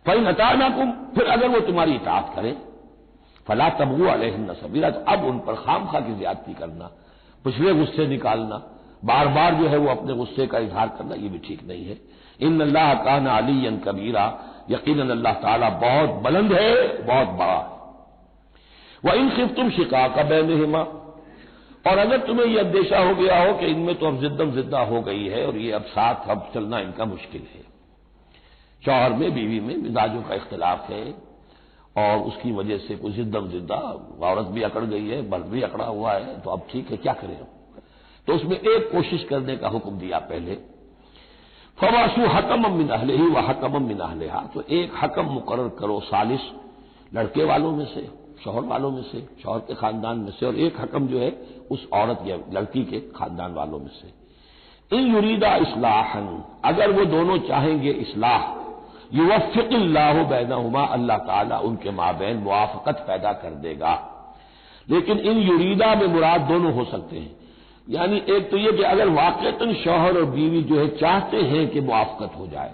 فَإِنْ أَطَعْنَاكُمْ، پھر اگر وہ تمہاری اطاعت کریں، فَلَا تَبْغُوا عَلَيْهِنَّ سَبِيلًا، تو اب ان پر خامخواہ کی زیادتی کرنا، پچھلے غصے نکالنا، بار بار جو ہے وہ اپنے غصے کا اظہار کرنا، یہ بھی ٹھیک نہیں ہے۔ ان اللہ کان علیٰ کبیرا، یقیناً اللہ تعالیٰ بہت بلند ہے، بہت بڑا ہے۔ وَإِنْ خِفْتُمْ شِقَاقَ بَيْنِهِمَا، اور اگر تمہیں یہ اندیشہ ہو گیا ہو کہ ان میں تو اب زدم زدہ ہو گئی ہے اور یہ اب ساتھ اب چلنا ان کا مشکل ہے، شوہر میں بیوی میں مزاجوں کا اختلاف ہے اور اس کی وجہ سے کوئی زدم زدہ، عورت بھی اکڑ گئی ہے، مرد بھی اکڑا ہوا ہے، تو اب ٹھیک ہے کیا کریں؟ تو اس میں ایک کوشش کرنے کا حکم دیا پہلے، فَوَاسُوا حَكَمًا مِّنْ أَهْلِهِ وَحَكَمًا مِّنْ أَهْلِهَا، تو ایک حکم مقرر کرو ثالث، لڑکے والوں میں سے، شوہر والوں میں سے، شوہر کے خاندان میں سے، اور ایک حکم جو ہے اس عورت یا لڑکی کے خاندان والوں میں سے۔ ان یریدا اصلاحا، اگر وہ دونوں چاہیں گے اصلاح، یوفق اللہ بینہما، اللہ تعالیٰ ان کے مابین موافقت پیدا کر دے گا۔ لیکن ان یریدا میں مراد دونوں ہو سکتے ہیں، یعنی ایک تو یہ کہ اگر واقعتاً شوہر اور بیوی جو ہے چاہتے ہیں کہ موافقت ہو جائے،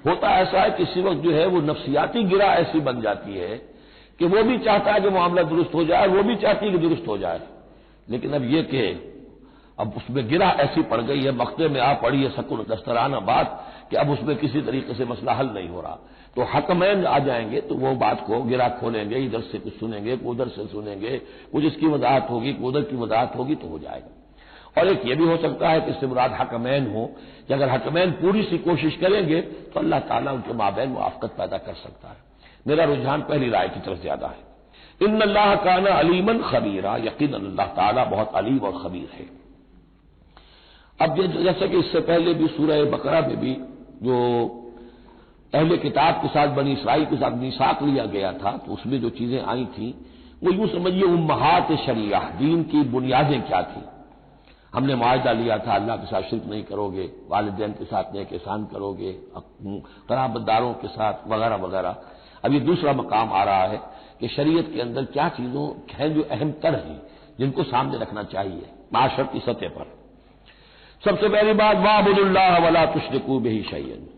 ہوتا ایسا ہے کسی وقت جو ہے وہ نفسیاتی گرہ ایسی بن جاتی ہے کہ وہ بھی چاہتا ہے کہ معاملہ درست ہو جائے، وہ بھی چاہتی ہے کہ درست ہو جائے، لیکن اب یہ کہ اب اس میں گرہ ایسی پڑ گئی ہے، مقطع میں آ پڑی ہے سکون دسترانہ بات کہ اب اس میں کسی طریقے سے مسئلہ حل نہیں ہو رہا، تو حکمین آ جائیں گے تو وہ بات کو گرہ کھولیں گے، ادھر سے کچھ سنیں گے، ادھر سے سنیں گے، کچھ اس کی وضاحت ہوگی، ادھر کی وضاحت ہوگی تو ہو جائے گا۔ اور ایک یہ بھی ہو سکتا ہے کہ اس سے مراد حکمین ہو کہ اگر حکمین پوری سی کوشش کریں گے تو اللہ تعالیٰ ان کے مابین موافقت پیدا کر سکتا ہے۔ میرا رجحان پہلی رائے کی طرف زیادہ ہے۔ ان اللہ کان علیما خبیرا، یقیناً اللہ تعالیٰ بہت علیم اور خبیر ہے۔ اب جیسا کہ اس سے پہلے بھی سورہ بقرہ میں بھی جو اہل کتاب کے ساتھ بنی اسرائیل کے ساتھ میثاق لیا گیا تھا، تو اس میں جو چیزیں آئی تھیں وہ یوں سمجھیے امہات شریعہ، دین کی بنیادیں کیا تھیں۔ ہم نے معاہدہ لیا تھا اللہ کے ساتھ شرک نہیں کرو گے، والدین کے ساتھ نیک احسان کرو گے، قرابت داروں کے ساتھ وغیرہ وغیرہ۔ اب یہ دوسرا مقام آ رہا ہے کہ شریعت کے اندر کیا چیزوں ہیں جو اہم تر ہیں جن کو سامنے رکھنا چاہیے معاشرت کی سطح پر۔ سب سے پہلی بات وَاعْبُدُوا اللَّهَ وَلَا تُشْرِكُوا بِهِ شَيْئًا،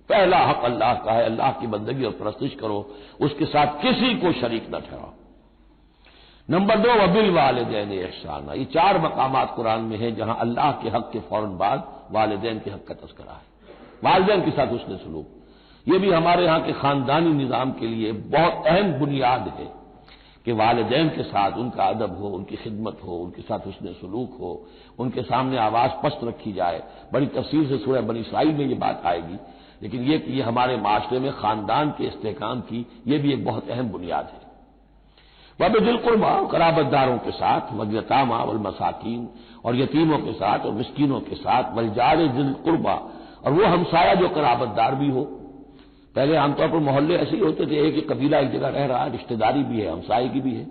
پہلا حق اللہ کا ہے، اللہ کی بندگی اور پرستش کرو، اس کے ساتھ کسی کو شریک نہ ٹھہراؤ۔ نمبر 2 وَبِالْوَالِدَيْنِ إِحْسَانًا، یہ 4 مقامات قرآن میں ہیں جہاں اللہ کے حق کے فوراً بعد والدین کے حق کا تذکرہ ہے۔ والدین کے ساتھ حسن سلوک، یہ بھی ہمارے ہاں کے خاندانی نظام کے لیے بہت اہم بنیاد ہے کہ والدین کے ساتھ ان کا ادب ہو، ان کی خدمت ہو، ان کے ساتھ حسن سلوک ہو، ان کے سامنے آواز پست رکھی جائے۔ بڑی تفصیل سے سورہ بنی اسرائیل میں یہ بات آئے گی، لیکن یہ کہ یہ ہمارے معاشرے میں خاندان کے استحکام کی یہ بھی ایک بہت اہم بنیاد ہے۔ وَبِذِي الْقُرْبَىٰ، قرابت داروں کے ساتھ، وَالْيَتَامَىٰ وَالْمَسَاكِينِ، اور یتیموں کے ساتھ اور مسکینوں کے ساتھ، وَالْجَارِ ذِي الْقُرْبَىٰ، اور وہ ہمسایہ جو قرابت دار بھی ہو۔ پہلے عام طور پر محلے ایسے ہی ہوتے تھے، ایک ہی قبیلہ ایک جگہ رہ رہا ہے، رشتہ داری بھی ہے، ہمسائے بھی ہے۔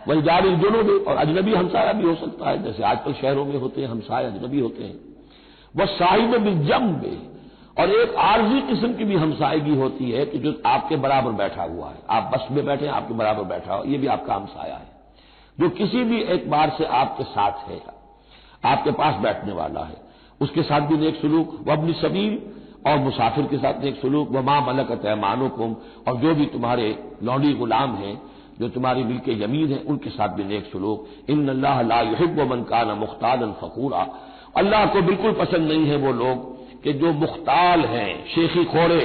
وَالْجَارِ الْجُنُبِ، اور اجنبی ہمسایہ بھی ہو سکتا ہے، جیسے آج کل شہروں میں ہوتے ہیں ہمسائے اجنبی ہوتے ہیں۔ وَالصَّاحِبِ بِالْجَنبِ، اور ایک عارضی قسم کی بھی ہمسائیگی ہوتی ہے کہ جو آپ کے برابر بیٹھا ہوا ہے، آپ بس میں بیٹھے ہیں آپ کے برابر بیٹھا ہو، یہ بھی آپ کا ہمسایہ ہے، جو کسی بھی اعتبار سے آپ کے ساتھ ہے، آپ کے پاس بیٹھنے والا ہے، اس کے ساتھ بھی نیک سلوک۔ وابن السبیل، اور مسافر کے ساتھ نیک سلوک۔ وما ملکت ایمانکم، اور جو بھی تمہارے لونڈی غلام ہیں، جو تمہاری ملک یمین ہیں، ان کے ساتھ بھی نیک سلوک۔ ان اللہ لا يحب من كان مختالا فخورا، اللہ کو بالکل پسند نہیں ہے وہ لوگ کہ جو مختال ہیں، شیخی خوڑے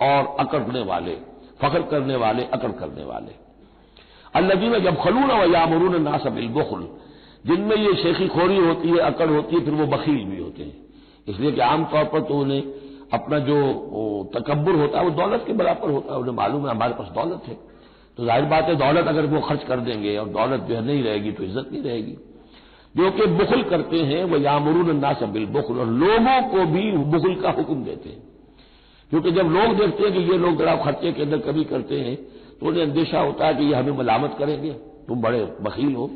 اور اکڑنے والے، فخر کرنے والے، اکڑ کرنے والے۔ الذین یبخلون ویامرون الناس بالبخل، جن میں یہ شیخی خوری ہوتی ہے، اکڑ ہوتی ہے، پھر وہ بخیل بھی ہوتے ہیں، اس لیے کہ عام طور پر تو انہیں اپنا جو تکبر ہوتا ہے وہ دولت کے برابر ہوتا ہے، انہیں معلوم ہے ہمارے پاس دولت ہے، تو ظاہر بات ہے دولت اگر وہ خرچ کر دیں گے اور دولت جو ہے نہیں رہے گی تو عزت نہیں رہے گی۔ جو کہ بخل کرتے ہیں وہ یامرون الناس بالبخل، اور لوگوں کو بھی بخل کا حکم دیتے ہیں، کیونکہ جب لوگ دیکھتے ہیں کہ یہ لوگ ذرا خرچے کے اندر کمی کرتے ہیں تو انہیں اندیشہ ہوتا ہے کہ یہ ہمیں ملامت کریں گے، تم بڑے بخیل ہو،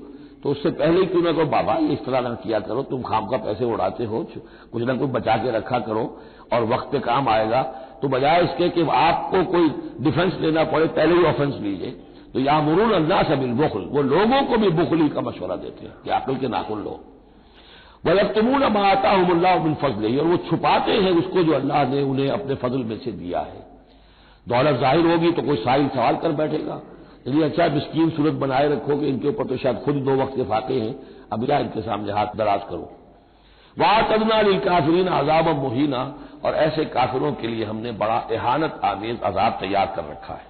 تو اس سے پہلے ہی کیوں نہ کہو بابا یہ اس طرح نہ کیا کرو، تم خام کا پیسے اڑاتے ہو، کچھ نہ کچھ بچا کے رکھا کرو اور وقت پہ کام آئے گا، تو بجائے اس کے کہ آپ کو کوئی ڈیفنس لینا پڑے پہلے ہی آفنس لیجیے۔ تو یامرون الناس بالبخل، وہ لوگوں کو بھی بخلی کا مشورہ دیتے ہیں کہ عقل کے ناخن لو۔ وَيَكْتُمُونَ مَا آتَاهُمُ اللَّهُ مِنْ فَضْلِهِ، اور وہ چھپاتے ہیں اس کو جو اللہ نے انہیں اپنے فضل میں سے دیا ہے۔ دولت ظاہر ہوگی تو کوئی سائل سوال کر بیٹھے گا، لیکن اچھا مسکین صورت بنائے رکھو کہ ان کے اوپر تو شاید خود 2 وقت کے فاقے ہیں، اب کیا ان کے سامنے ہاتھ دراز کرو۔ وَأَعْتَدْنَا لِلْكَافِرِينَ عَذَابًا مُهِينًا، اور ایسے کافروں کے لیے ہم نے بڑا اہانت آمیز عذاب تیار کر رکھا ہے۔